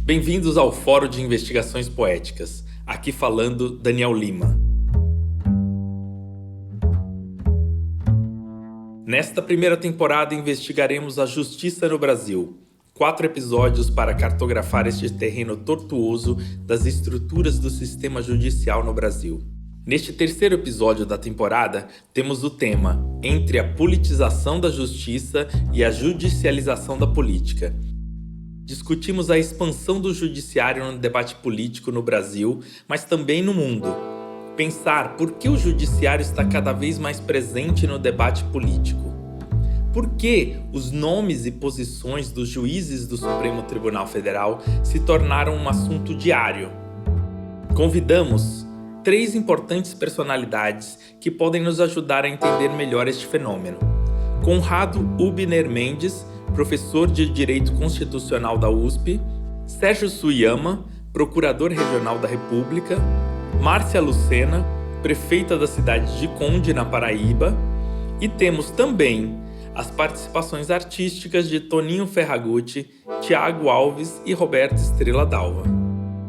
Bem-vindos ao Fórum de Investigações Poéticas. Aqui falando Daniel Lima. Nesta primeira temporada investigaremos a justiça no Brasil. 4 episódios para cartografar este terreno tortuoso das estruturas do sistema judicial no Brasil. Neste terceiro episódio da temporada, temos o tema Entre a politização da justiça e a judicialização da política. Discutimos a expansão do judiciário no debate político no Brasil, mas também no mundo. Pensar por que o judiciário está cada vez mais presente no debate político. Por que os nomes e posições dos juízes do Supremo Tribunal Federal se tornaram um assunto diário? Convidamos 3 importantes personalidades que podem nos ajudar a entender melhor este fenômeno. Conrado Hübner Mendes, professor de Direito Constitucional da USP, Sérgio Suyama, procurador regional da República, Márcia Lucena, prefeita da cidade de Conde, na Paraíba, e temos também as participações artísticas de Toninho Ferragutti, Tiago Alves e Roberto Estrela Dalva.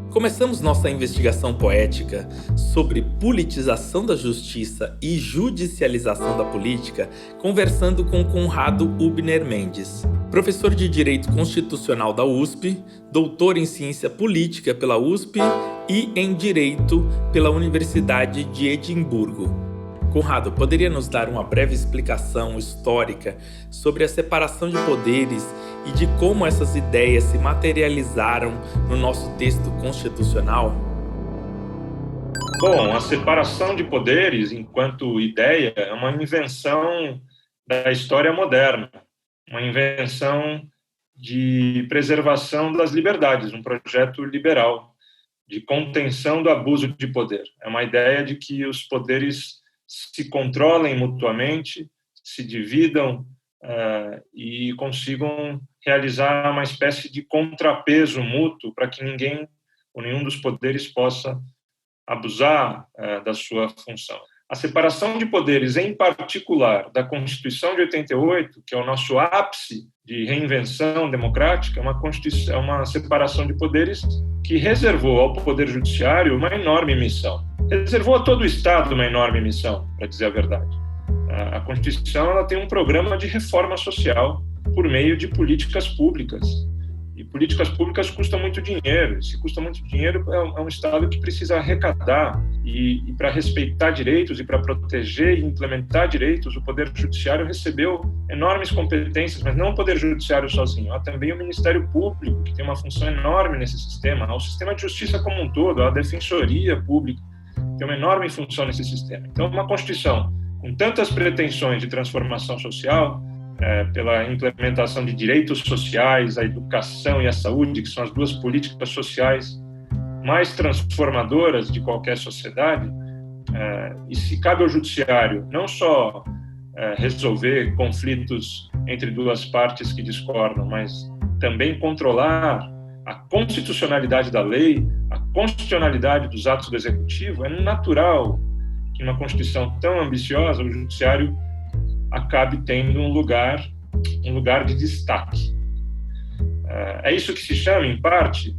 Começamos nossa investigação poética sobre politização da justiça e judicialização da política conversando com Conrado Hübner Mendes, professor de Direito Constitucional da USP, doutor em Ciência Política pela USP e em Direito pela Universidade de Edimburgo. Conrado, poderia nos dar uma breve explicação histórica sobre a separação de poderes e de como essas ideias se materializaram no nosso texto constitucional? Bom, a separação de poderes enquanto ideia é uma invenção da história moderna, uma invenção de preservação das liberdades, um projeto liberal de contenção do abuso de poder. É uma ideia de que os poderes se controlem mutuamente, se dividam e consigam realizar uma espécie de contrapeso mútuo para que ninguém ou nenhum dos poderes possa abusar da sua função. A separação de poderes, em particular da Constituição de 88, que é o nosso ápice de reinvenção democrática, é uma separação de poderes que reservou ao Poder Judiciário uma enorme missão. Reservou a todo o Estado uma enorme missão, para dizer a verdade. A Constituição ela tem um programa de reforma social por meio de políticas públicas. E políticas públicas custam muito dinheiro. Se custa muito dinheiro, é um Estado que precisa arrecadar. E para respeitar direitos e para proteger e implementar direitos, o Poder Judiciário recebeu enormes competências, mas não o Poder Judiciário sozinho. Há também o Ministério Público, que tem uma função enorme nesse sistema. Há o sistema de justiça como um todo, há a Defensoria Pública, tem uma enorme função nesse sistema. Então, uma Constituição com tantas pretensões de transformação social, pela implementação de direitos sociais, a educação e a saúde, que são as 2 políticas sociais mais transformadoras de qualquer sociedade, e se cabe ao judiciário não só resolver conflitos entre 2 partes que discordam, mas também controlar a constitucionalidade da lei, a constitucionalidade dos atos do executivo, é natural que numa Constituição tão ambiciosa o judiciário acabe tendo um lugar de destaque. É isso que se chama, em parte,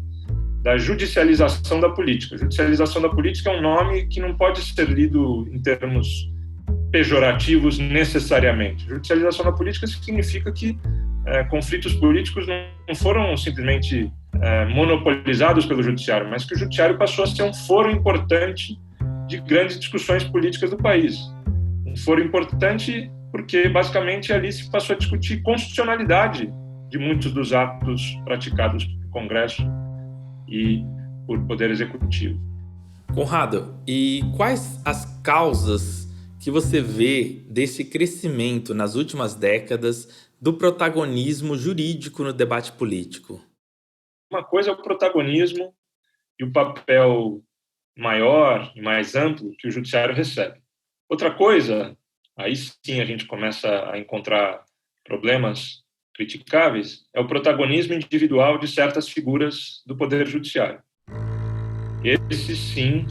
da judicialização da política. A judicialização da política é um nome que não pode ser lido em termos pejorativos necessariamente. Judicialização da política significa que conflitos políticos não foram simplesmente monopolizados pelo judiciário, mas que o judiciário passou a ser um foro importante de grandes discussões políticas do país. Um foro importante porque, basicamente, ali se passou a discutir constitucionalidade de muitos dos atos praticados pelo Congresso e por Poder Executivo. Conrado, e quais as causas que você vê desse crescimento nas últimas décadas do protagonismo jurídico no debate político? Uma coisa é o protagonismo e o papel maior e mais amplo que o judiciário recebe. Outra coisa, aí sim a gente começa a encontrar problemas criticáveis, é o protagonismo individual de certas figuras do Poder Judiciário. Esses sim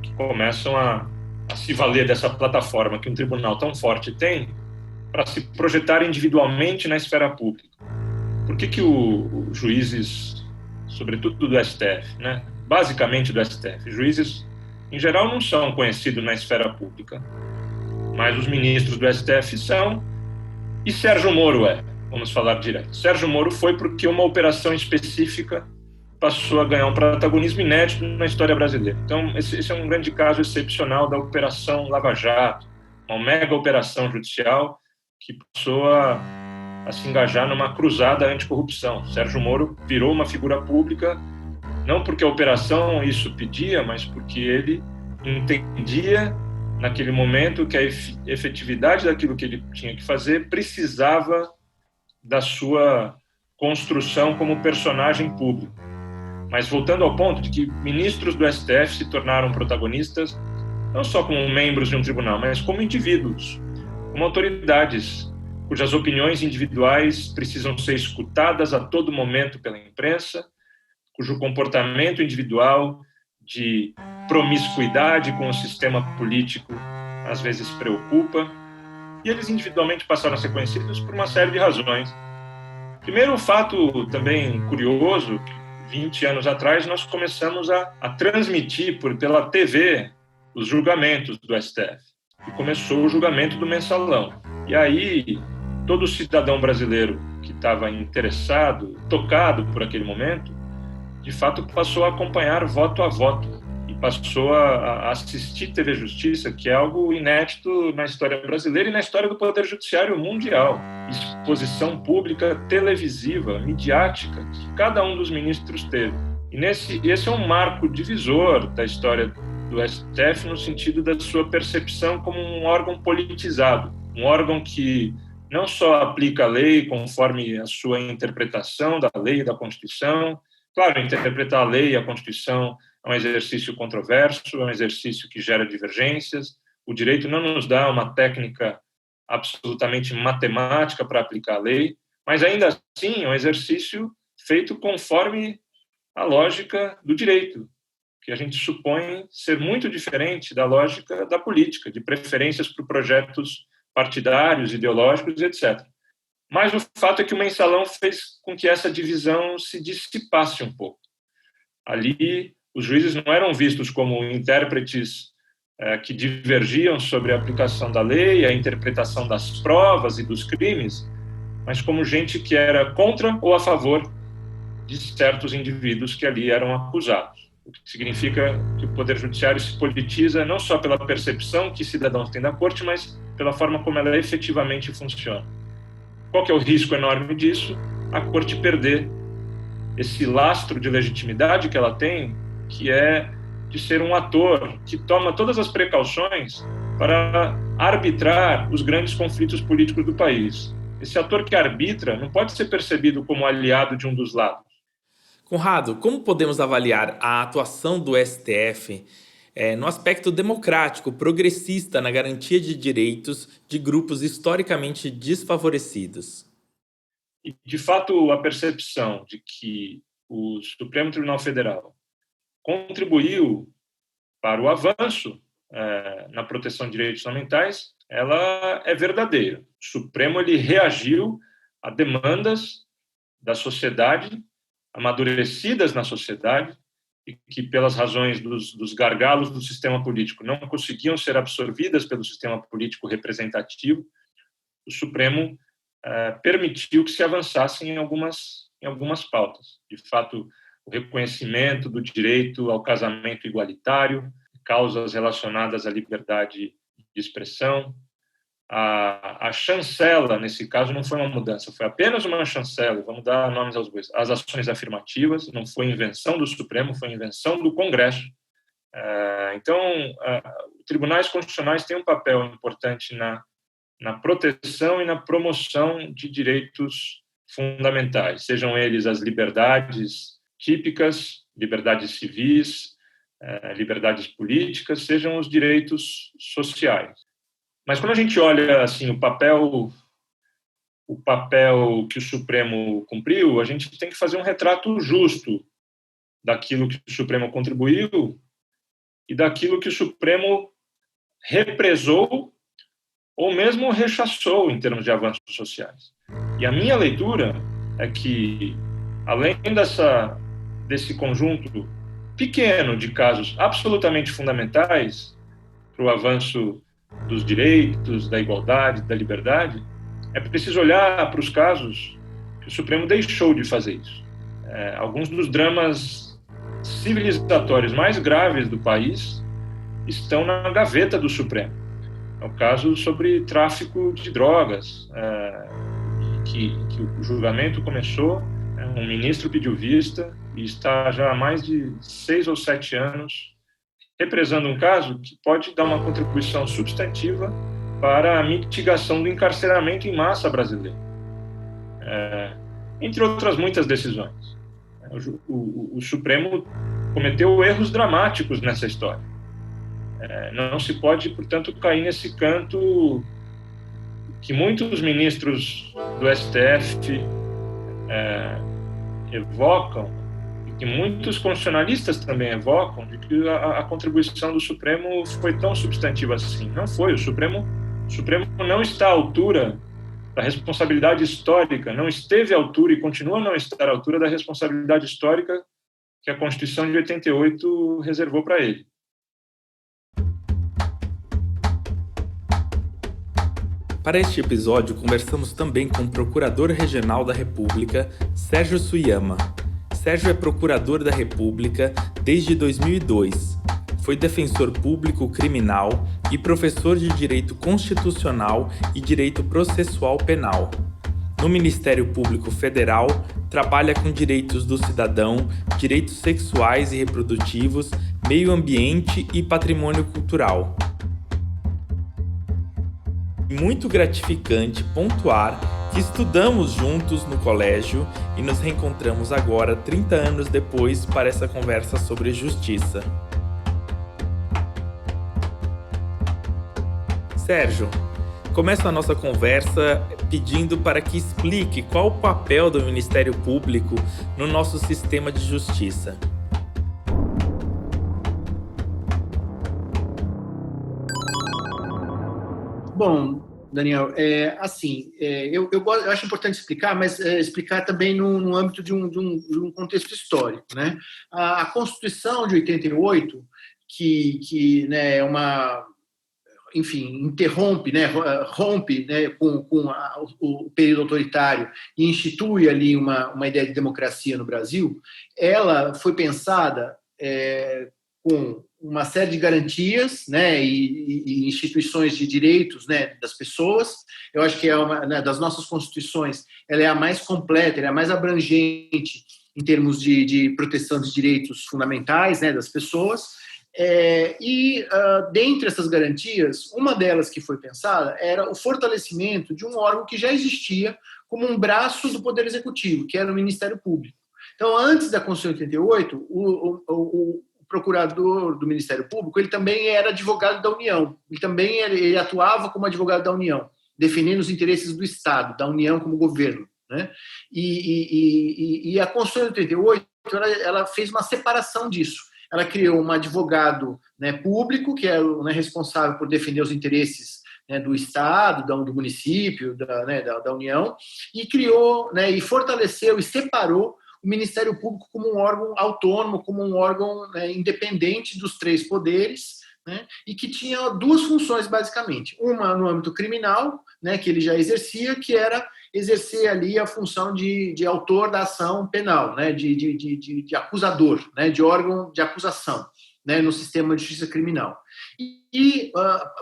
que começam a se valer dessa plataforma que um tribunal tão forte tem para se projetar individualmente na esfera pública. Por que os juízes sobretudo do STF, né? Basicamente do STF. Juízes, em geral, não são conhecidos na esfera pública, mas os ministros do STF são, e Sérgio Moro vamos falar direto. Sérgio Moro foi porque uma operação específica passou a ganhar um protagonismo inédito na história brasileira. Então, esse é um grande caso excepcional da Operação Lava Jato, uma mega operação judicial que passou a se engajar numa cruzada anticorrupção. Sérgio Moro virou uma figura pública, não porque a operação isso pedia, mas porque ele entendia, naquele momento, que a efetividade daquilo que ele tinha que fazer precisava da sua construção como personagem público. Mas voltando ao ponto de que ministros do STF se tornaram protagonistas, não só como membros de um tribunal, mas como indivíduos, como autoridades, cujas opiniões individuais precisam ser escutadas a todo momento pela imprensa, cujo comportamento individual de promiscuidade com o sistema político às vezes preocupa, e eles individualmente passaram a ser conhecidos por uma série de razões. Primeiro, o fato também curioso, que 20 anos atrás nós começamos a transmitir pela TV os julgamentos do STF. E começou o julgamento do Mensalão. E aí, todo cidadão brasileiro que estava interessado, tocado por aquele momento, de fato passou a acompanhar voto a voto e passou a assistir TV Justiça, que é algo inédito na história brasileira e na história do Poder Judiciário mundial. Exposição pública, televisiva, midiática, que cada um dos ministros teve. E esse é um marco divisor da história do STF no sentido da sua percepção como um órgão politizado, um órgão que não só aplica a lei conforme a sua interpretação da lei e da Constituição. Claro, interpretar a lei e a Constituição é um exercício controverso, é um exercício que gera divergências. O direito não nos dá uma técnica absolutamente matemática para aplicar a lei, mas ainda assim é um exercício feito conforme a lógica do direito, que a gente supõe ser muito diferente da lógica da política, de preferências por projetos partidários, ideológicos, etc. Mas o fato é que o Mensalão fez com que essa divisão se dissipasse um pouco. Ali, os juízes não eram vistos como intérpretes que divergiam sobre a aplicação da lei, a interpretação das provas e dos crimes, mas como gente que era contra ou a favor de certos indivíduos que ali eram acusados. O que significa que o Poder Judiciário se politiza não só pela percepção que cidadãos têm da Corte, mas pela forma como ela efetivamente funciona. Qual que é o risco enorme disso? A Corte perder esse lastro de legitimidade que ela tem, que é de ser um ator que toma todas as precauções para arbitrar os grandes conflitos políticos do país. Esse ator que arbitra não pode ser percebido como aliado de um dos lados. Conrado, como podemos avaliar a atuação do STF no aspecto democrático, progressista, na garantia de direitos de grupos historicamente desfavorecidos? E, de fato, a percepção de que o Supremo Tribunal Federal contribuiu para o avanço na proteção de direitos fundamentais, ela é verdadeira. O Supremo ele reagiu a demandas da sociedade, amadurecidas na sociedade, e que, pelas razões dos gargalos do sistema político, não conseguiam ser absorvidas pelo sistema político representativo. O Supremo permitiu que se avançasse em algumas pautas. De fato, o reconhecimento do direito ao casamento igualitário, causas relacionadas à liberdade de expressão. A chancela, nesse caso, não foi uma mudança, foi apenas uma chancela, vamos dar nomes aos bois. As ações afirmativas, não foi invenção do Supremo, foi invenção do Congresso. Então, tribunais constitucionais têm um papel importante na proteção e na promoção de direitos fundamentais, sejam eles as liberdades típicas, liberdades civis, liberdades políticas, sejam os direitos sociais. Mas quando a gente olha assim o papel que o Supremo cumpriu, a gente tem que fazer um retrato justo daquilo que o Supremo contribuiu e daquilo que o Supremo represou ou mesmo rechaçou em termos de avanços sociais. E a minha leitura é que, além desse conjunto pequeno de casos absolutamente fundamentais para o avanço dos direitos, da igualdade, da liberdade, é preciso olhar para os casos que o Supremo deixou de fazer isso. Alguns dos dramas civilizatórios mais graves do país estão na gaveta do Supremo. É o caso sobre tráfico de drogas, que o julgamento começou, um ministro pediu vista e está já há mais de 6 ou 7 anos represando um caso que pode dar uma contribuição substantiva para a mitigação do encarceramento em massa brasileiro, entre outras muitas decisões. O Supremo cometeu erros dramáticos nessa história. Não se pode, portanto, cair nesse canto que muitos ministros do STF evocam, e que muitos constitucionalistas também evocam, de que a contribuição do Supremo foi tão substantiva assim. Não foi. O Supremo não está à altura da responsabilidade histórica, não esteve à altura e continua a não estar à altura da responsabilidade histórica que a Constituição de 88 reservou para ele. Para este episódio, conversamos também com o Procurador Regional da República, Sérgio Suyama. Sérgio é Procurador da República desde 2002. Foi defensor público criminal e professor de Direito Constitucional e Direito Processual Penal. No Ministério Público Federal, trabalha com direitos do cidadão, direitos sexuais e reprodutivos, meio ambiente e patrimônio cultural. Muito gratificante pontuar que estudamos juntos no colégio e nos reencontramos agora, 30 anos depois, para essa conversa sobre justiça. Sérgio, começo a nossa conversa pedindo para que explique qual o papel do Ministério Público no nosso sistema de justiça. Bom, Daniel, eu acho importante explicar, mas explicar também no âmbito de um contexto histórico, né? A Constituição de 88, que né, é uma, enfim, interrompe, né, rompe, né, com o período autoritário e institui ali uma ideia de democracia no Brasil, ela foi pensada com uma série de garantias, né, e instituições de direitos, né, das pessoas. Eu acho que né, das nossas constituições, ela é a mais completa, ela é a mais abrangente em termos de proteção de direitos fundamentais, né, das pessoas. Dentre essas garantias, uma delas que foi pensada era o fortalecimento de um órgão que já existia como um braço do Poder Executivo, que era o Ministério Público. Então, antes da Constituição de 88, o procurador do Ministério Público, ele também era advogado da União. Ele atuava como advogado da União, defendendo os interesses do Estado, da União como governo, né? E a Constituição de 88, ela fez uma separação disso. Ela criou um advogado, né, público, que é o, né, responsável por defender os interesses, né, do Estado, do município, da União, e criou, né, e fortaleceu e separou o Ministério Público como um órgão autônomo, como um órgão, né, independente dos 3 poderes, né, e que tinha 2 funções, basicamente. Uma no âmbito criminal, né, que ele já exercia, que era exercer ali a função de autor da ação penal, né, de acusador, né, de órgão de acusação, né, no sistema de justiça criminal.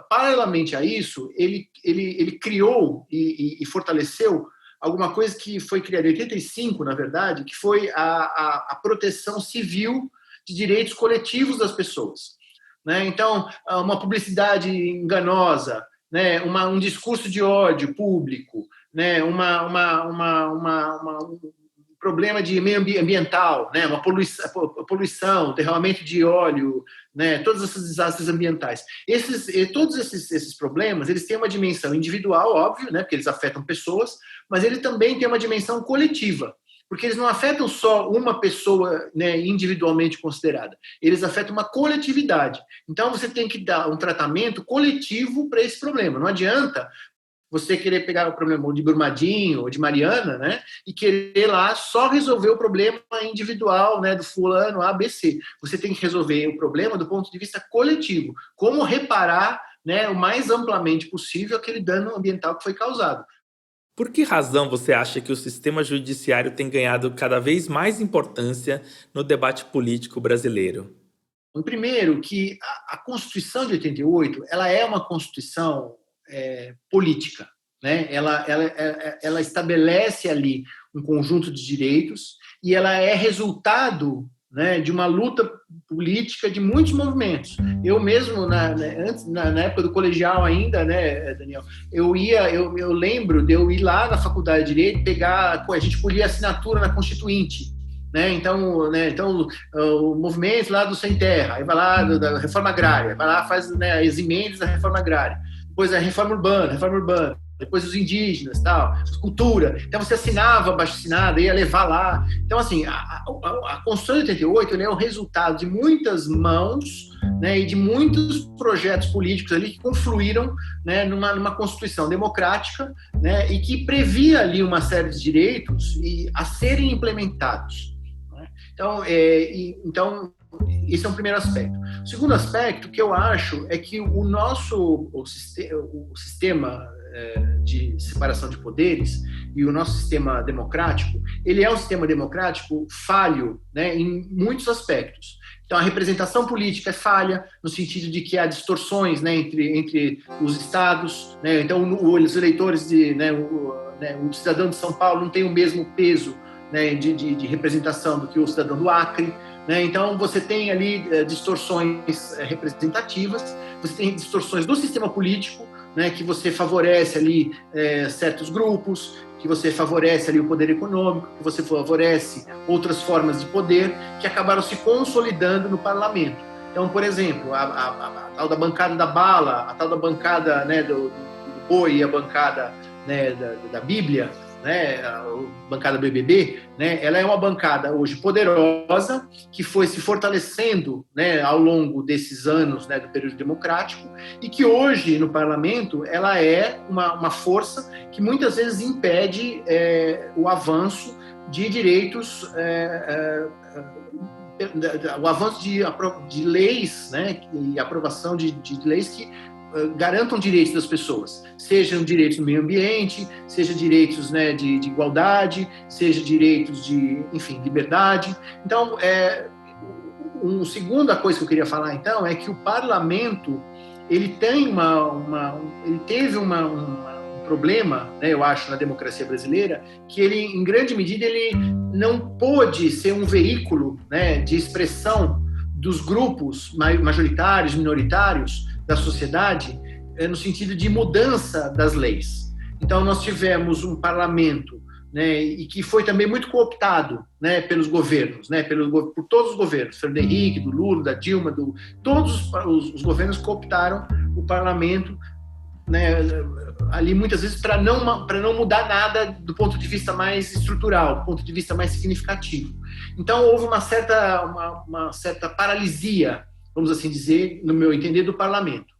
Paralelamente a isso, ele criou e fortaleceu alguma coisa que foi criada em 85, na verdade, que foi a proteção civil de direitos coletivos das pessoas, né? Então, uma publicidade enganosa, né? Um discurso de ódio público, né? Um problema de meio ambiental, né? Uma poluição, derramamento de óleo, né? Todos esses desastres ambientais. Todos esses problemas, eles têm uma dimensão individual, óbvio, né? Porque eles afetam pessoas, mas ele também tem uma dimensão coletiva, porque eles não afetam só uma pessoa, né, individualmente considerada, eles afetam uma coletividade. Então, você tem que dar um tratamento coletivo para esse problema. Não adianta você querer pegar o problema de Brumadinho ou de Mariana, né, e querer lá só resolver o problema individual, né, do fulano A, B, C. Você tem que resolver o problema do ponto de vista coletivo. Como reparar, né, o mais amplamente possível aquele dano ambiental que foi causado. Por que razão você acha que o sistema judiciário tem ganhado cada vez mais importância no debate político brasileiro? Primeiro, que a Constituição de 88 ela é uma Constituição política, né? Ela estabelece ali um conjunto de direitos e ela é resultado, né, de uma luta política de muitos movimentos. Eu mesmo, na época do colegial ainda, né, Daniel, eu lembro de eu ir lá na Faculdade de Direito, a gente colhia assinatura na Constituinte, né? Então, o movimento lá do Sem Terra, aí vai lá da Reforma Agrária, vai lá, faz, né, as emendas da Reforma Agrária, depois a Reforma Urbana, depois os indígenas, tal, cultura. Então você assinava abaixo-assinado, ia levar lá. Então, assim, a Constituição de 88 é o resultado de muitas mãos, né, e de muitos projetos políticos ali que confluíram, né, numa Constituição democrática, né, e que previa ali uma série de direitos a serem implementados. Né? Então, esse é um primeiro aspecto. O segundo aspecto que eu acho é que o sistema de separação de poderes e o nosso sistema democrático, ele é um sistema democrático falho, né, em muitos aspectos. Então, a representação política é falha, no sentido de que há distorções, né, entre os estados. Né? Então, os eleitores, o cidadão de São Paulo não tem o mesmo peso, né, de representação do que o cidadão do Acre. Né? Então, você tem ali distorções representativas, você tem distorções do sistema político, né, que você favorece ali certos grupos, que você favorece ali o poder econômico, que você favorece outras formas de poder que acabaram se consolidando no parlamento. Então, por exemplo, a tal da bancada da bala, a tal da bancada, né, do boi e a bancada, né, da Bíblia, né, a bancada BBB, né, ela é uma bancada hoje poderosa, que foi se fortalecendo, né, ao longo desses anos, né, do período democrático, e que hoje no parlamento ela é uma força que muitas vezes impede o avanço de direitos, o avanço de leis, né, e aprovação de leis que garantam direitos das pessoas, sejam direitos no meio ambiente, seja direitos, né, de igualdade, seja direitos de, enfim, liberdade. Então, uma segunda coisa que eu queria falar, então, é que o parlamento, ele tem ele teve um problema, né, eu acho, na democracia brasileira, que ele, em grande medida, ele não pôde ser um veículo, né, de expressão dos grupos majoritários, minoritários da sociedade, no sentido de mudança das leis. Então, nós tivemos um parlamento, né, e que foi também muito cooptado, né, pelos governos, né, por todos os governos, Fernando Henrique, do Lula, da Dilma, todos os governos cooptaram o parlamento, né, ali muitas vezes para não mudar nada do ponto de vista mais estrutural, do ponto de vista mais significativo. Então, houve uma certa paralisia, vamos assim dizer, no meu entender, do parlamento.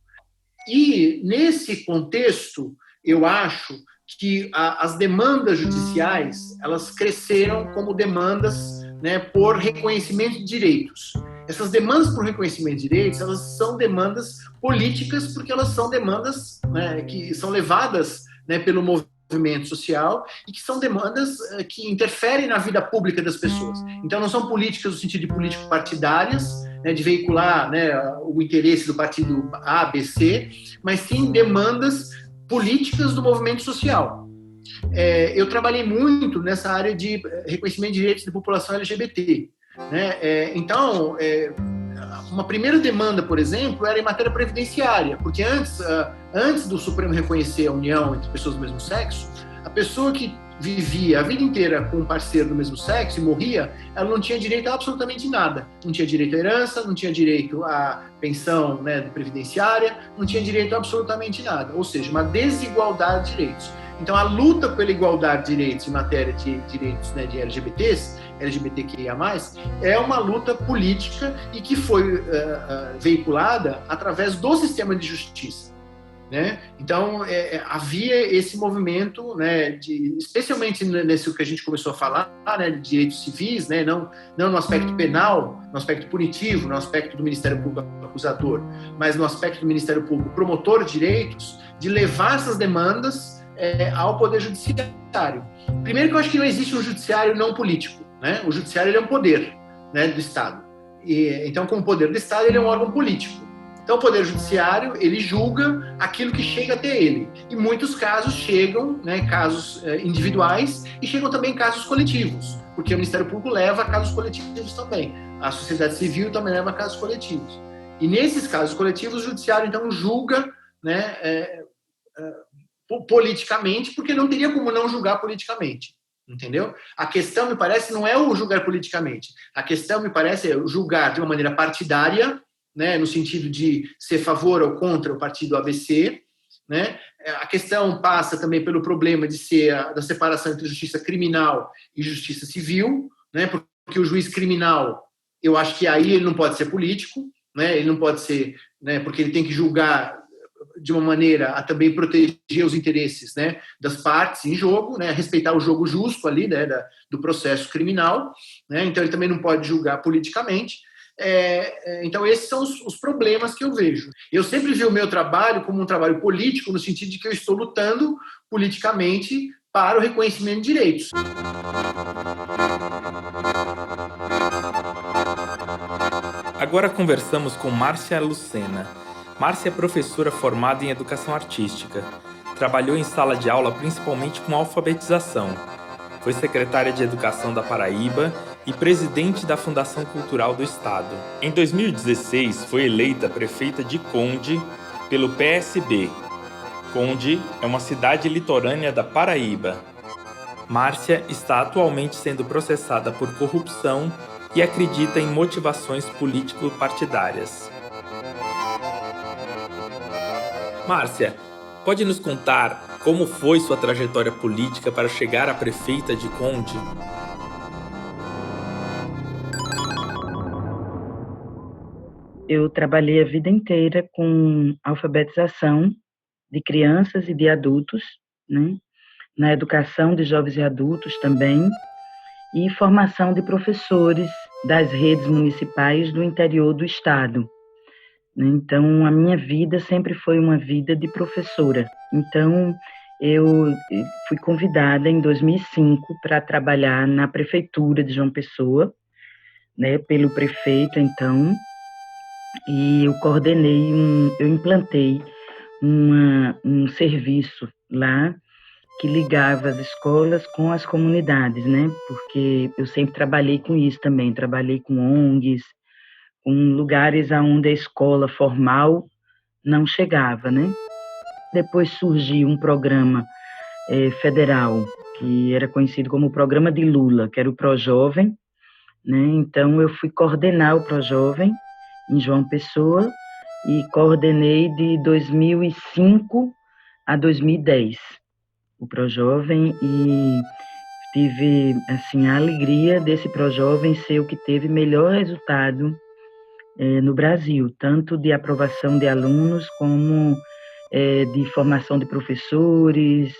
E, nesse contexto, eu acho que as demandas judiciais, elas cresceram como demandas, né, por reconhecimento de direitos. Essas demandas por reconhecimento de direitos, elas são demandas políticas, porque elas são demandas, né, que são levadas, né, pelo movimento social e que são demandas que interferem na vida pública das pessoas. Então, não são políticas no sentido de político-partidárias, né, de veicular, né, o interesse do partido A, B, C, mas sim demandas políticas do movimento social. Eu trabalhei muito nessa área de reconhecimento de direitos da população LGBT. Né? Então, uma primeira demanda, por exemplo, era em matéria previdenciária, porque antes do Supremo reconhecer a união entre pessoas do mesmo sexo, a pessoa que vivia a vida inteira com um parceiro do mesmo sexo e morria, ela não tinha direito a absolutamente nada. Não tinha direito à herança, não tinha direito à pensão, né, previdenciária, não tinha direito a absolutamente nada. Ou seja, uma desigualdade de direitos. Então, a luta pela igualdade de direitos em matéria de direitos, né, de LGBTs, LGBTQIA+, é uma luta política e que foi veiculada através do sistema de justiça. né? Então, havia esse movimento, né, especialmente nesse que a gente começou a falar, né, de direitos civis, né, não no aspecto penal, no aspecto punitivo, no aspecto do Ministério Público acusador, mas no aspecto do Ministério Público promotor de direitos, de levar essas demandas ao Poder Judiciário. Primeiro que eu acho que não existe um judiciário não político, né? O judiciário ele é um poder, né, do Estado. Então, como poder do Estado, ele é um órgão político. Então, o Poder Judiciário, ele julga aquilo que chega até ele. E muitos casos chegam, né, casos individuais, e chegam também casos coletivos, porque o Ministério Público leva a casos coletivos também. A sociedade civil também leva a casos coletivos. E nesses casos coletivos, o Judiciário, então, julga, né, politicamente, porque não teria como não julgar politicamente. Entendeu? A questão, me parece, não é o julgar politicamente. A questão, me parece, é julgar de uma maneira partidária, né, no sentido de ser a favor ou contra o partido ABC, né? A questão passa também pelo problema de ser da separação entre justiça criminal e justiça civil, né? Porque o juiz criminal, eu acho que aí ele não pode ser político, né? Ele não pode ser, né, porque ele tem que julgar de uma maneira a também proteger os interesses, né, das partes em jogo, né, respeitar o jogo justo ali, né, do processo criminal, né? Então ele também não pode julgar politicamente. Então esses são os problemas que eu vejo. Eu sempre vi o meu trabalho como um trabalho político, no sentido de que eu estou lutando politicamente para o reconhecimento de direitos. Agora conversamos com Márcia Lucena. Márcia é professora formada em educação artística. Trabalhou em sala de aula principalmente com alfabetização. Foi secretária de Educação da Paraíba e presidente da Fundação Cultural do Estado. Em 2016, foi eleita prefeita de Conde pelo PSB. Conde é uma cidade litorânea da Paraíba. Márcia está atualmente sendo processada por corrupção e acredita em motivações político-partidárias. Márcia, pode nos contar como foi sua trajetória política para chegar a prefeita de Conde? Eu trabalhei a vida inteira com alfabetização de crianças e de adultos, né? Na educação de jovens e adultos também, e formação de professores das redes municipais do interior do estado. Então, a minha vida sempre foi uma vida de professora. Então, eu fui convidada em 2005 para trabalhar na prefeitura de João Pessoa, né, pelo prefeito, então, e eu eu implantei um serviço lá que ligava as escolas com as comunidades, né, porque eu sempre trabalhei com isso também, trabalhei com ONGs, com lugares onde a escola formal não chegava, né. Depois surgiu um programa federal, que era conhecido como o Programa de Lula, que era o ProJovem, né, então eu fui coordenar o ProJovem em João Pessoa e coordenei de 2005 a 2010 o ProJovem e tive assim a alegria desse ProJovem ser o que teve melhor resultado no Brasil, tanto de aprovação de alunos como de formação de professores,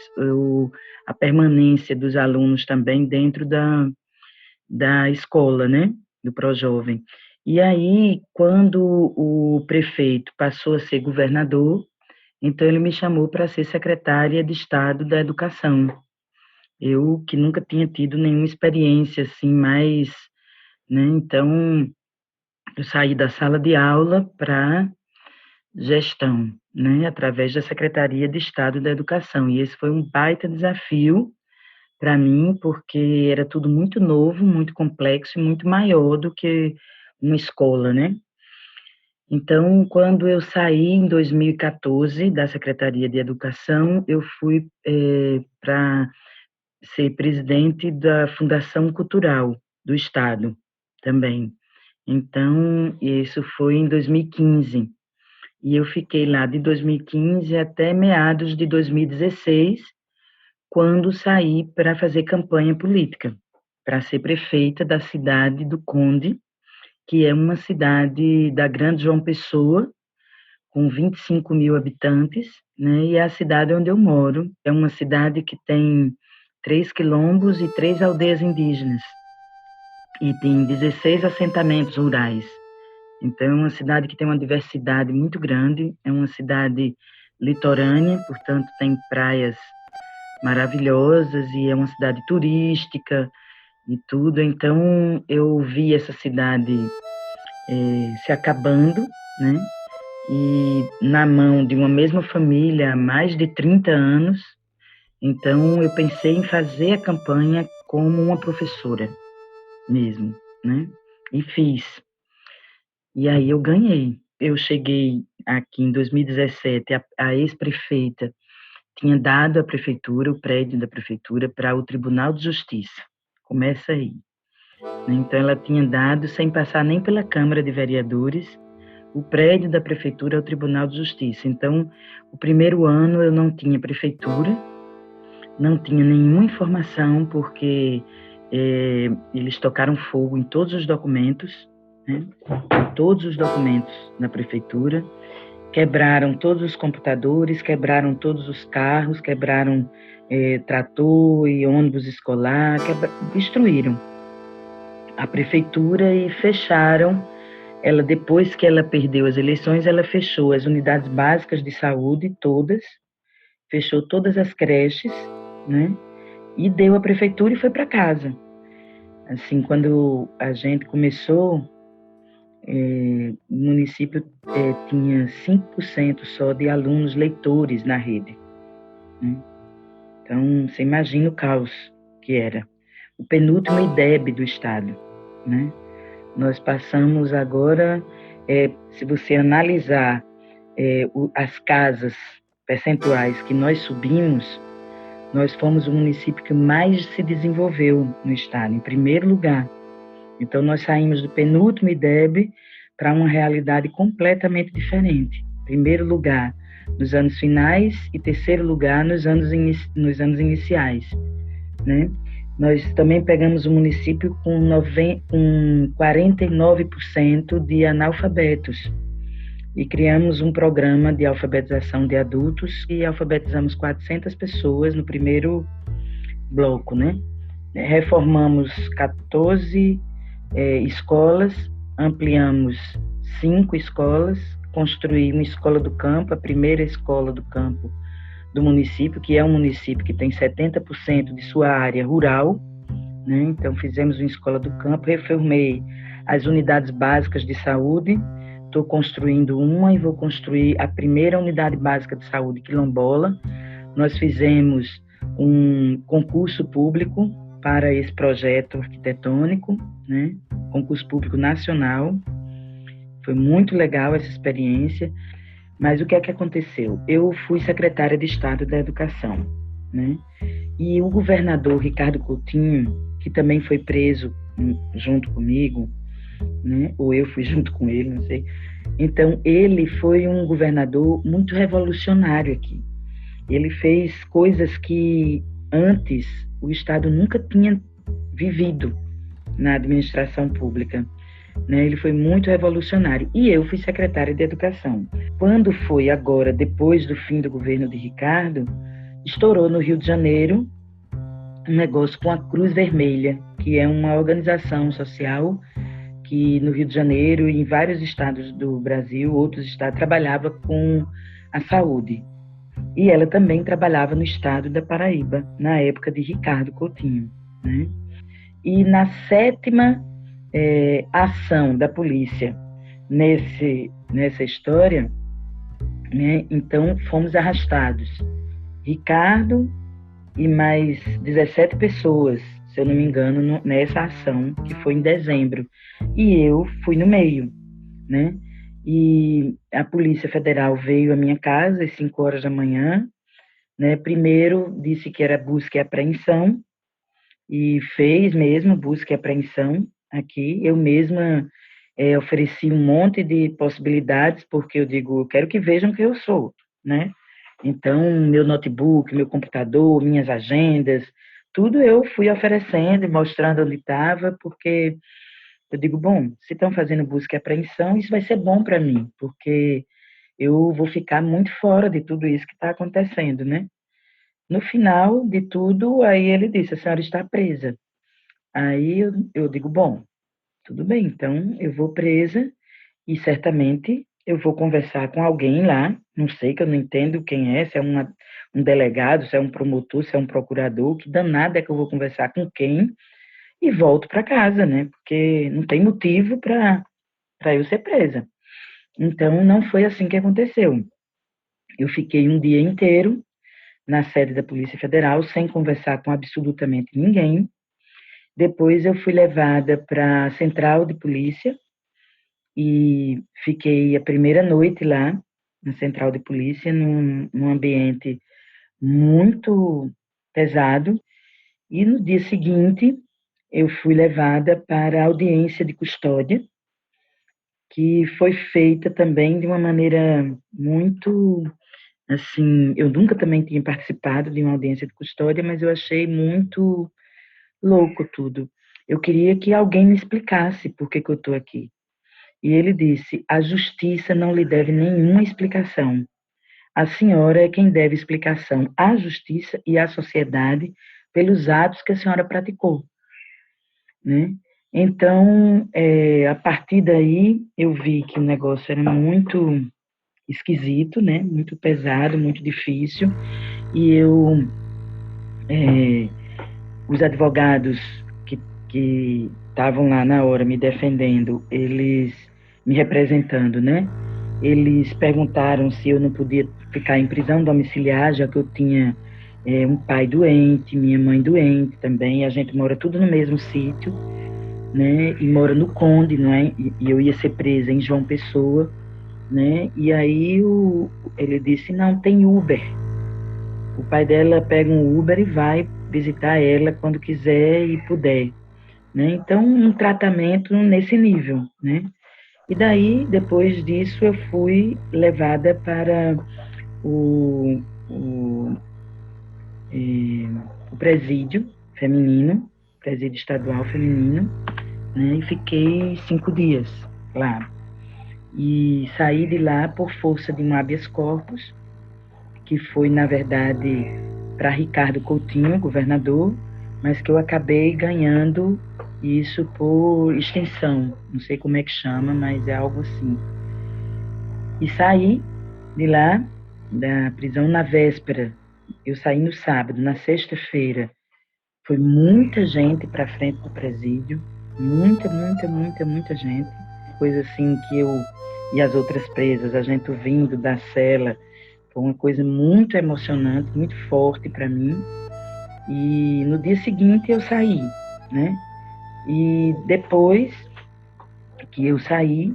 a permanência dos alunos também dentro da escola, né, do ProJovem. E aí, quando o prefeito passou a ser governador, então ele me chamou para ser secretária de Estado da Educação. Eu que nunca tinha tido nenhuma experiência assim, mais, né, então eu saí da sala de aula para gestão, né, através da Secretaria de Estado da Educação. E esse foi um baita desafio para mim, porque era tudo muito novo, muito complexo e muito maior do que uma escola, né? Então, quando eu saí em 2014 da Secretaria de Educação, eu fui para ser presidente da Fundação Cultural do Estado também. Então, isso foi em 2015. E eu fiquei lá de 2015 até meados de 2016, quando saí para fazer campanha política, para ser prefeita da cidade do Conde, que é uma cidade da Grande João Pessoa, com 25 mil habitantes, né? E é a cidade onde eu moro. É uma cidade que tem 3 quilombos e 3 aldeias indígenas. E tem 16 assentamentos rurais. Então, é uma cidade que tem uma diversidade muito grande. É uma cidade litorânea, portanto, tem praias maravilhosas e é uma cidade turística e tudo. Então, eu vi essa cidade se acabando, né? E na mão de uma mesma família há mais de 30 anos. Então, eu pensei em fazer a campanha como uma professora mesmo, né? E fiz. E aí eu ganhei. Eu cheguei aqui em 2017, a ex-prefeita tinha dado à prefeitura, o prédio da prefeitura, para o Tribunal de Justiça. Começa aí. Então, ela tinha dado, sem passar nem pela Câmara de Vereadores, o prédio da prefeitura ao Tribunal de Justiça. Então, o primeiro ano eu não tinha prefeitura, não tinha nenhuma informação, porque eles tocaram fogo em todos os documentos, né? Em todos os documentos da prefeitura, quebraram todos os computadores, quebraram todos os carros, quebraram trator e ônibus escolar, destruíram a prefeitura e fecharam. Ela, depois que ela perdeu as eleições, ela fechou as unidades básicas de saúde todas, fechou todas as creches, né? E deu a prefeitura e foi para casa. Assim, quando a gente começou, o município tinha 5% só de alunos leitores na rede, né? Então, você imagina o caos que era. O penúltimo IDEB do estado, né? Nós passamos agora, se você analisar as casas percentuais que nós subimos, nós fomos o município que mais se desenvolveu no estado, em primeiro lugar. Então, nós saímos do penúltimo IDEB para uma realidade completamente diferente. Primeiro lugar nos anos finais e terceiro lugar nos anos iniciais, né? Nós também pegamos o município com 49% de analfabetos e criamos um programa de alfabetização de adultos e alfabetizamos 400 pessoas no primeiro bloco, né? Reformamos 14 escolas, ampliamos 5 escolas, construí uma escola do campo, a primeira escola do campo do município, que é um município que tem 70% de sua área rural, né? Então, fizemos uma escola do campo, reformei as unidades básicas de saúde, estou construindo uma e vou construir a primeira unidade básica de saúde quilombola. Nós fizemos um concurso público para esse projeto arquitetônico, né? Concurso público nacional. Foi muito legal essa experiência. Mas o que é que aconteceu? Eu fui secretária de Estado da Educação, né? E o governador Ricardo Coutinho, que também foi preso junto comigo, né? Ou eu fui junto com ele, não sei. Então, ele foi um governador muito revolucionário aqui. Ele fez coisas que antes o Estado nunca tinha vivido na administração pública, né? Ele foi muito revolucionário. E eu fui secretária de Educação. Quando foi agora, depois do fim do governo de Ricardo, estourou no Rio de Janeiro um negócio com a Cruz Vermelha, que é uma organização social que no Rio de Janeiro e em vários estados do Brasil, outros estados, trabalhava com a saúde. E ela também trabalhava no estado da Paraíba, na época de Ricardo Coutinho, né? E na 7ª ação da polícia nessa história, né? Então fomos arrastados, Ricardo e mais 17 pessoas, se eu não me engano, nessa ação que foi em dezembro, e eu fui no meio, né? E a Polícia Federal veio à minha casa às 5 horas da manhã, né? Primeiro disse que era busca e apreensão, e fez mesmo busca e apreensão aqui. Eu mesma ofereci um monte de possibilidades, porque eu digo, eu quero que vejam quem eu sou, né? Então, meu notebook, meu computador, minhas agendas, tudo eu fui oferecendo e mostrando onde estava, porque eu digo, bom, se estão fazendo busca e apreensão, isso vai ser bom para mim, porque eu vou ficar muito fora de tudo isso que está acontecendo, né? No final de tudo, aí ele disse, a senhora está presa. Aí eu digo, bom, tudo bem, então eu vou presa e certamente eu vou conversar com alguém lá, não sei, que eu não entendo quem é, se é um delegado, se é um promotor, se é um procurador, que danada é que eu vou conversar com quem e volto para casa, né? Porque não tem motivo para eu ser presa. Então, não foi assim que aconteceu. Eu fiquei um dia inteiro na sede da Polícia Federal, sem conversar com absolutamente ninguém. Depois eu fui levada para a central de polícia e fiquei a primeira noite lá, na central de polícia, num ambiente muito pesado. E no dia seguinte, eu fui levada para a audiência de custódia, que foi feita também de uma maneira muito, assim, eu nunca também tinha participado de uma audiência de custódia, mas eu achei muito louco tudo. Eu queria que alguém me explicasse por que eu estou aqui. E ele disse, a justiça não lhe deve nenhuma explicação. A senhora é quem deve explicação à justiça e à sociedade pelos atos que a senhora praticou, né? Então, a partir daí, eu vi que o negócio era muito esquisito, né? Muito pesado, muito difícil. E os advogados que estavam lá na hora me defendendo, eles me representando, né? Eles perguntaram se eu não podia ficar em prisão domiciliar, já que eu tinha um pai doente, minha mãe doente também, a gente mora tudo no mesmo sítio, né? E mora no Conde, não é? E eu ia ser presa em João Pessoa, né? E aí ele disse, não, tem Uber. O pai dela pega um Uber e vai visitar ela quando quiser e puder, né? Então, um tratamento nesse nível, né? E daí, depois disso, eu fui levada para o presídio feminino, presídio estadual feminino, né? E fiquei 5 dias lá. E saí de lá por força de um habeas corpus, que foi, na verdade, para Ricardo Coutinho, governador, mas que eu acabei ganhando isso por extensão, não sei como é que chama, mas é algo assim. E saí de lá, da prisão na véspera, eu saí no sábado, na sexta-feira, foi muita gente para frente do presídio, muita gente, coisa assim que eu e as outras presas, a gente vindo da cela, foi uma coisa muito emocionante, muito forte para mim. E no dia seguinte eu saí, né? E depois que eu saí,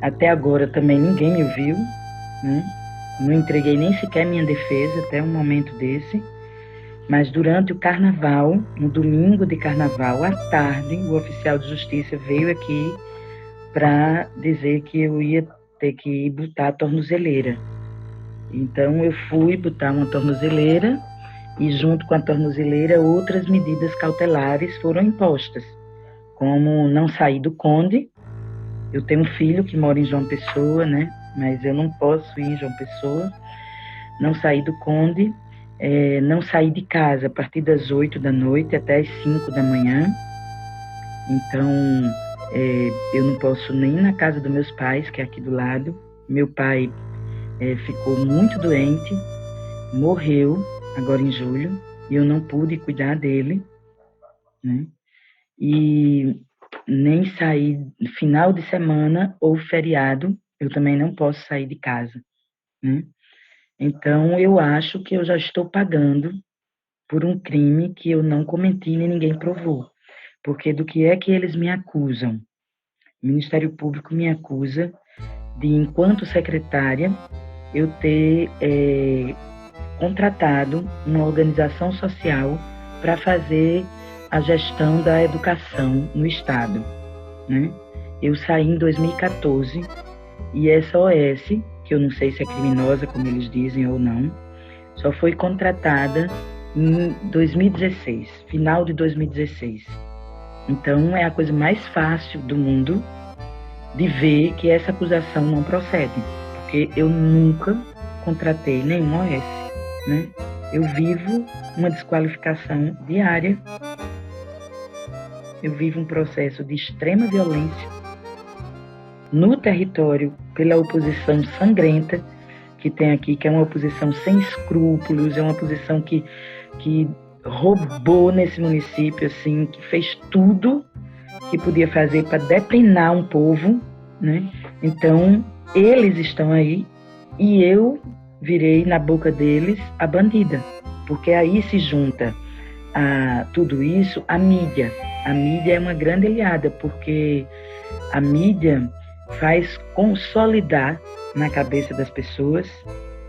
até agora também ninguém me viu, né? Não entreguei nem sequer minha defesa até um momento desse. Mas durante o carnaval, no domingo de carnaval, à tarde, o oficial de justiça veio aqui para dizer que eu ia ter que botar a tornozeleira. Então eu fui botar uma tornozeleira e junto com a tornozeleira outras medidas cautelares foram impostas, como não sair do Conde. Eu tenho um filho que mora em João Pessoa, né? Mas eu não posso ir em João Pessoa. Não sair do Conde, não sair de casa a partir das 8 da noite até as 5 da manhã. Então, eu não posso nem ir na casa dos meus pais, que é aqui do lado. Meu pai ficou muito doente, morreu agora em julho, e eu não pude cuidar dele, né? E nem sair final de semana ou feriado, eu também não posso sair de casa, né? Então, eu acho que eu já estou pagando por um crime que eu não cometi nem ninguém provou. Porque do que é que eles me acusam? O Ministério Público me acusa de, enquanto secretária, eu ter contratado uma organização social para fazer a gestão da educação no Estado, né? Eu saí em 2014 e essa OS, que eu não sei se é criminosa, como eles dizem ou não, só foi contratada em 2016, final de 2016. Então, é a coisa mais fácil do mundo de ver que essa acusação não procede, porque eu nunca contratei nenhum OS, né? Eu vivo uma desqualificação diária, eu vivo um processo de extrema violência no território pela oposição sangrenta que tem aqui, que é uma oposição sem escrúpulos, é uma oposição que roubou nesse município, assim, que fez tudo que podia fazer para deplinar um povo, né? Então, eles estão aí e eu virei na boca deles a bandida, porque aí se junta a tudo isso a mídia. A mídia é uma grande aliada, porque a mídia faz consolidar na cabeça das pessoas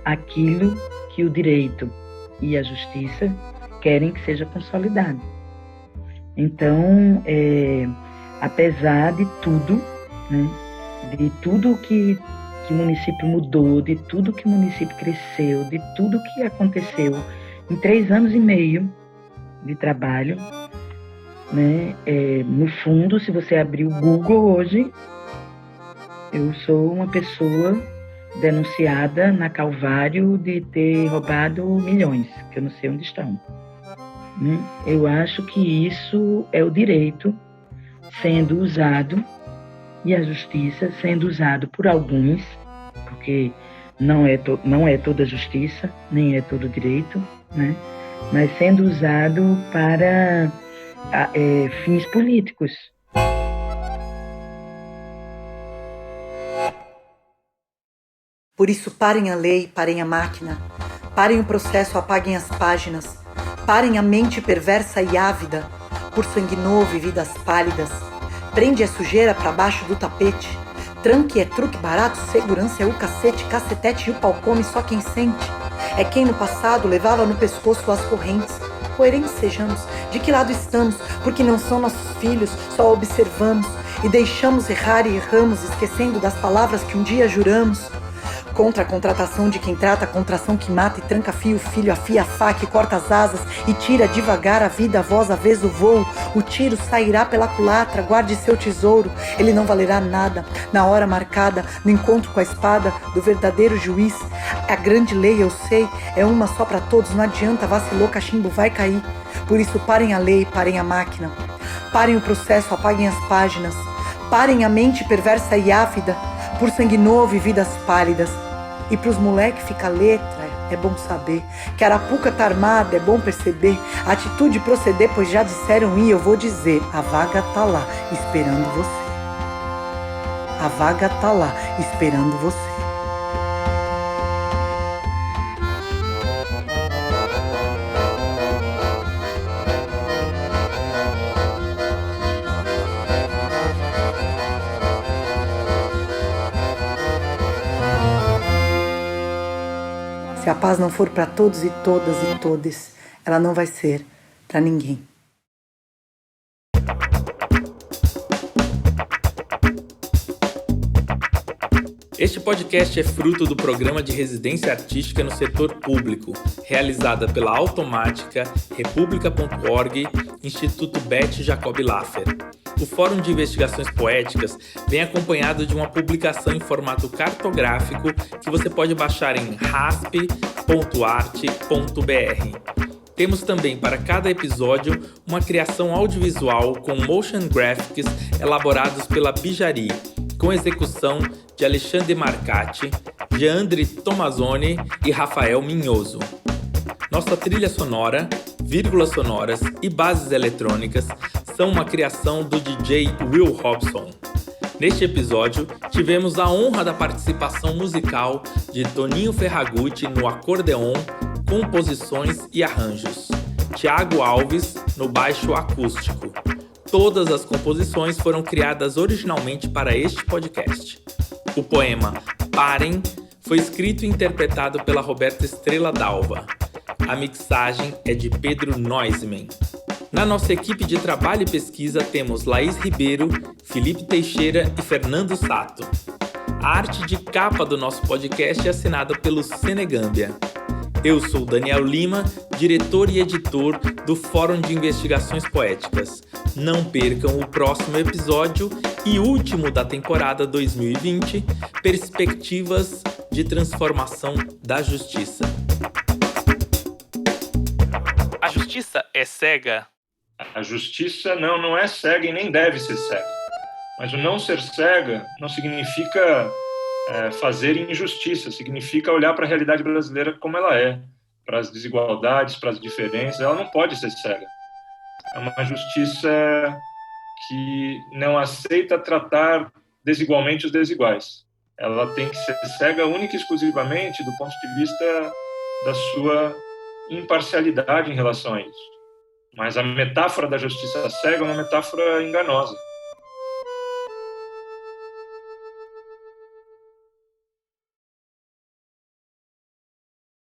aquilo que o direito e a justiça querem que seja consolidado. Então, apesar de tudo, né, de tudo que o município mudou, de tudo que o município cresceu, de tudo que aconteceu em 3 anos e meio de trabalho, né, no fundo, se você abrir o Google hoje, eu sou uma pessoa denunciada na Calvário de ter roubado milhões, que eu não sei onde estão. Eu acho que isso é o direito sendo usado e a justiça sendo usado por alguns, porque não é toda justiça, nem é todo direito, né? Mas sendo usado para fins políticos. Por isso, parem a lei, parem a máquina, parem o processo, apaguem as páginas, parem a mente perversa e ávida, por sangue novo e vidas pálidas. Prende a sujeira pra baixo do tapete, tranque é truque barato, segurança é o cacete, cacetete e o pau come só quem sente. É quem no passado levava no pescoço as correntes. Coerentes sejamos, de que lado estamos, porque não são nossos filhos, só observamos e deixamos errar e erramos, esquecendo das palavras que um dia juramos. Contra a contratação de quem trata, a contração que mata e tranca fio, filho, afia a faca e corta as asas e tira devagar a vida, a voz, a vez, o voo. O tiro sairá pela culatra, guarde seu tesouro, ele não valerá nada. Na hora marcada, no encontro com a espada do verdadeiro juiz, a grande lei, eu sei, é uma só pra todos, não adianta, vacilou, cachimbo vai cair. Por isso, parem a lei, parem a máquina, parem o processo, apaguem as páginas, parem a mente perversa e ávida, por sangue novo e vidas pálidas. E pros moleque fica letra, é bom saber que a Arapuca tá armada, é bom perceber a atitude proceder, pois já disseram e eu vou dizer, a vaga tá lá esperando você. A vaga tá lá esperando você. Se a paz não for para todos e todas e todes, ela não vai ser para ninguém. Este podcast é fruto do programa de residência artística no setor público, realizada pela Automática, República.org, Instituto Beth Jacob Laffer. O Fórum de Investigações Poéticas vem acompanhado de uma publicação em formato cartográfico que você pode baixar em rasp.arte.br. Temos também para cada episódio uma criação audiovisual com motion graphics elaborados pela Bijari, com execução de Alexandre Marcati, Geandre Tomazoni e Rafael Minhoso. Nossa trilha sonora, vírgulas sonoras e bases eletrônicas são uma criação do DJ Will Robson. Neste episódio, tivemos a honra da participação musical de Toninho Ferragutti no acordeon, composições e arranjos. Thiago Alves no baixo acústico. Todas as composições foram criadas originalmente para este podcast. O poema Parem foi escrito e interpretado pela Roberta Estrela Dalva. A mixagem é de Pedro Neusman. Na nossa equipe de trabalho e pesquisa temos Laís Ribeiro, Felipe Teixeira e Fernando Sato. A arte de capa do nosso podcast é assinada pelo Senegâmbia. Eu sou Daniel Lima, diretor e editor do Fórum de Investigações Poéticas. Não percam o próximo episódio e último da temporada 2020, Perspectivas de transformação da justiça. A justiça é cega? A justiça não é cega e nem deve ser cega. Mas o não ser cega não significa fazer injustiça, significa olhar para a realidade brasileira como ela é, para as desigualdades, para as diferenças. Ela não pode ser cega. É uma justiça que não aceita tratar desigualmente os desiguais. Ela tem que ser cega única e exclusivamente do ponto de vista da sua imparcialidade em relação a isso. Mas a metáfora da justiça cega é uma metáfora enganosa.